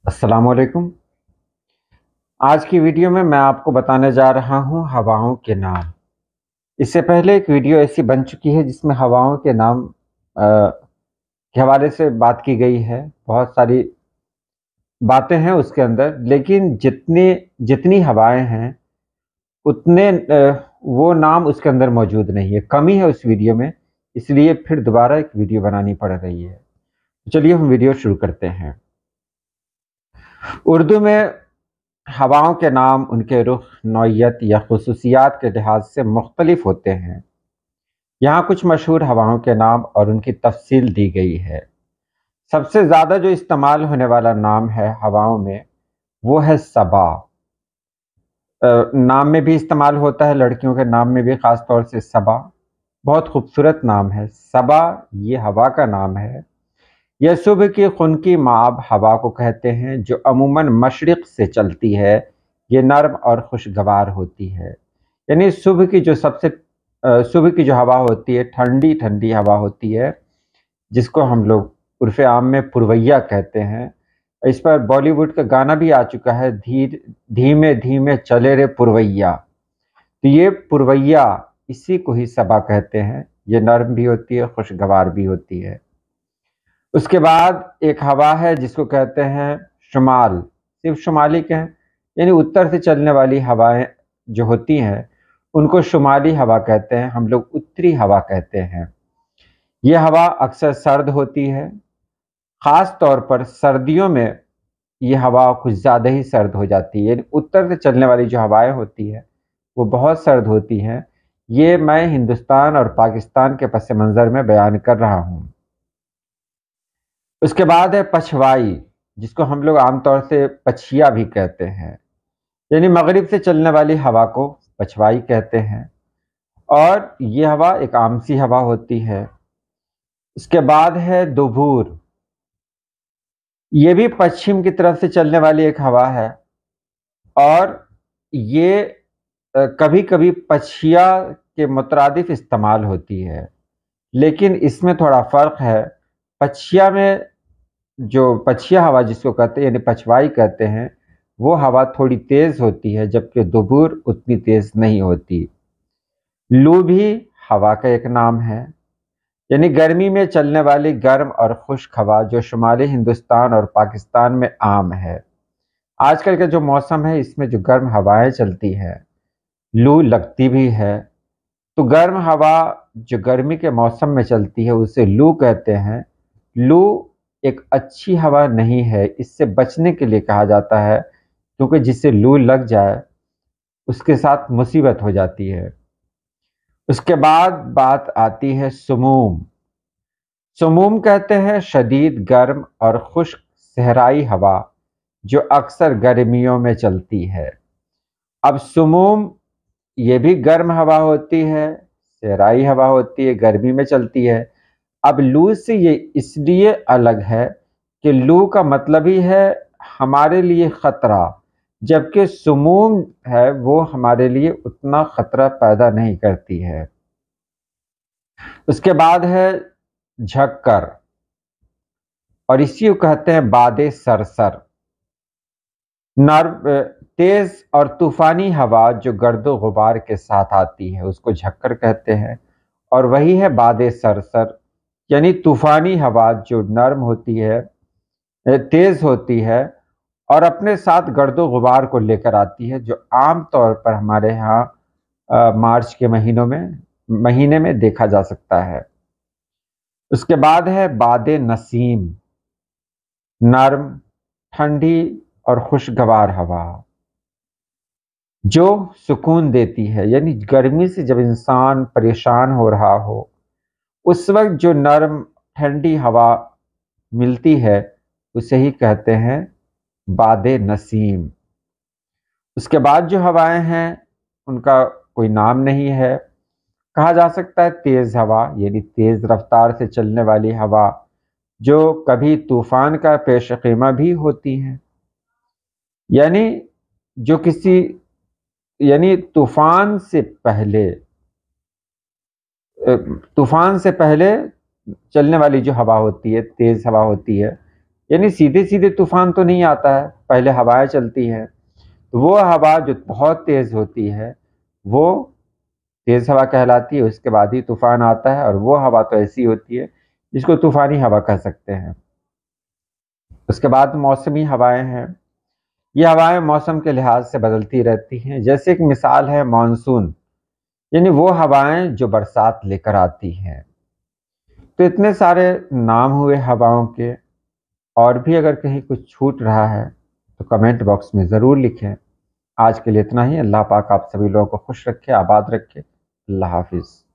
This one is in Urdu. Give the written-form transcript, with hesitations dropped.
السلام علیکم۔ آج کی ویڈیو میں آپ کو بتانے جا رہا ہوں ہواؤں کے نام۔ اس سے پہلے ایک ویڈیو ایسی بن چکی ہے جس میں ہواؤں کے نام کے حوالے سے بات کی گئی ہے۔ بہت ساری باتیں ہیں اس کے اندر، لیکن جتنی ہوائیں ہیں اتنے وہ نام اس کے اندر موجود نہیں ہے، کمی ہے اس ویڈیو میں، اس لیے پھر دوبارہ ایک ویڈیو بنانی پڑ رہی ہے۔ چلیے ہم ویڈیو شروع کرتے ہیں۔ اردو میں ہواؤں کے نام ان کے رخ، نوعیت یا خصوصیات کے لحاظ سے مختلف ہوتے ہیں۔ یہاں کچھ مشہور ہواؤں کے نام اور ان کی تفصیل دی گئی ہے۔ سب سے زیادہ جو استعمال ہونے والا نام ہے ہواؤں میں وہ ہے صبا۔ نام میں بھی استعمال ہوتا ہے، لڑکیوں کے نام میں بھی خاص طور سے صبا۔ بہت خوبصورت نام ہے صبا، یہ ہوا کا نام ہے۔ یہ صبح کی خنکی مآب ہوا کو کہتے ہیں جو عموماً مشرق سے چلتی ہے۔ یہ نرم اور خوشگوار ہوتی ہے، یعنی صبح کی جو ہوا ہوتی ہے ٹھنڈی ٹھنڈی ہوا ہوتی ہے، جس کو ہم لوگ عرف عام میں پرویا کہتے ہیں۔ اس پر بالی ووڈ کا گانا بھی آ چکا ہے، دھیمے دھیمے چلے رے پرویا۔ تو یہ پرویا اسی کو ہی صبا کہتے ہیں۔ یہ نرم بھی ہوتی ہے، خوشگوار بھی ہوتی ہے۔ اس کے بعد ایک ہوا ہے جس کو کہتے ہیں شمال، صرف شمالی کہیں، یعنی اتر سے چلنے والی ہوائیں جو ہوتی ہیں ان کو شمالی ہوا کہتے ہیں، ہم لوگ اتری ہوا کہتے ہیں۔ یہ ہوا اکثر سرد ہوتی ہے، خاص طور پر سردیوں میں یہ ہوا کچھ زیادہ ہی سرد ہو جاتی ہے، یعنی اتر سے چلنے والی جو ہوائیں ہوتی ہیں وہ بہت سرد ہوتی ہیں۔ یہ میں ہندوستان اور پاکستان کے پس منظر میں بیان کر رہا ہوں۔ اس کے بعد ہے پچھوائی، جس کو ہم لوگ عام طور سے پچھیا بھی کہتے ہیں، یعنی مغرب سے چلنے والی ہوا کو پچھوائی کہتے ہیں، اور یہ ہوا ایک آمسی ہوا ہوتی ہے۔ اس کے بعد ہے دوبور، یہ بھی پچھم کی طرف سے چلنے والی ایک ہوا ہے، اور یہ کبھی کبھی پچھیا کے مترادف استعمال ہوتی ہے، لیکن اس میں تھوڑا فرق ہے۔ پچھیا میں جو پچھیا ہوا جس کو کہتے ہیں، یعنی پچھوائی کہتے ہیں، وہ ہوا تھوڑی تیز ہوتی ہے، جبکہ دوبور اتنی تیز نہیں ہوتی۔ لو بھی ہوا کا ایک نام ہے، یعنی گرمی میں چلنے والی گرم اور خشک ہوا جو شمالی ہندوستان اور پاکستان میں عام ہے۔ آج کل کا جو موسم ہے اس میں جو گرم ہوائیں چلتی ہیں، لو لگتی بھی ہے، تو گرم ہوا جو گرمی کے موسم میں چلتی ہے اسے لو کہتے ہیں۔ لو ایک اچھی ہوا نہیں ہے، اس سے بچنے کے لیے کہا جاتا ہے، کیونکہ جس سے لو لگ جائے اس کے ساتھ مصیبت ہو جاتی ہے۔ اس کے بعد بات آتی ہے سموم۔ سموم کہتے ہیں شدید گرم اور خشک صحرائی ہوا جو اکثر گرمیوں میں چلتی ہے۔ اب سموم یہ بھی گرم ہوا ہوتی ہے، صحرائی ہوا ہوتی ہے، گرمی میں چلتی ہے۔ اب لو سے یہ اس لیے الگ ہے کہ لو کا مطلب ہی ہے ہمارے لیے خطرہ، جبکہ سموم ہے وہ ہمارے لیے اتنا خطرہ پیدا نہیں کرتی ہے۔ اس کے بعد ہے جھکر، اور اسی کو کہتے ہیں باد سرسر۔ تیز اور طوفانی ہوا جو گرد و غبار کے ساتھ آتی ہے اس کو جھکر کہتے ہیں، اور وہی ہے باد سرسر، یعنی طوفانی ہوا جو نرم ہوتی ہے، تیز ہوتی ہے، اور اپنے ساتھ گرد و غبار کو لے کر آتی ہے، جو عام طور پر ہمارے ہاں مارچ کے مہینے میں دیکھا جا سکتا ہے۔ اس کے بعد ہے باد نسیم، نرم، ٹھنڈی اور خوشگوار ہوا جو سکون دیتی ہے، یعنی گرمی سے جب انسان پریشان ہو رہا ہو اس وقت جو نرم ٹھنڈی ہوا ملتی ہے اسے ہی کہتے ہیں باد نسیم۔ اس کے بعد جو ہوائیں ہیں ان کا کوئی نام نہیں ہے، کہا جا سکتا ہے تیز ہوا، یعنی تیز رفتار سے چلنے والی ہوا جو کبھی طوفان کا پیش خیمہ بھی ہوتی ہے، یعنی طوفان سے پہلے چلنے والی جو ہوا ہوتی ہے، تیز ہوا ہوتی ہے، یعنی سیدھے سیدھے طوفان تو نہیں آتا ہے، پہلے ہوائیں چلتی ہیں، تو وہ ہوا جو بہت تیز ہوتی ہے وہ تیز ہوا کہلاتی ہے، اس کے بعد ہی طوفان آتا ہے، اور وہ ہوا تو ایسی ہوتی ہے جس کو طوفانی ہوا کہہ سکتے ہیں۔ اس کے بعد موسمی ہوائیں ہیں، یہ ہوائیں موسم کے لحاظ سے بدلتی رہتی ہیں، جیسے ایک مثال ہے مانسون، یعنی وہ ہوائیں جو برسات لے کر آتی ہیں۔ تو اتنے سارے نام ہوئے ہواؤں کے، اور بھی اگر کہیں کچھ چھوٹ رہا ہے تو کمنٹ باکس میں ضرور لکھیں۔ آج کے لیے اتنا ہی۔ اللہ پاک آپ سبھی لوگوں کو خوش رکھے، آباد رکھے۔ اللہ حافظ۔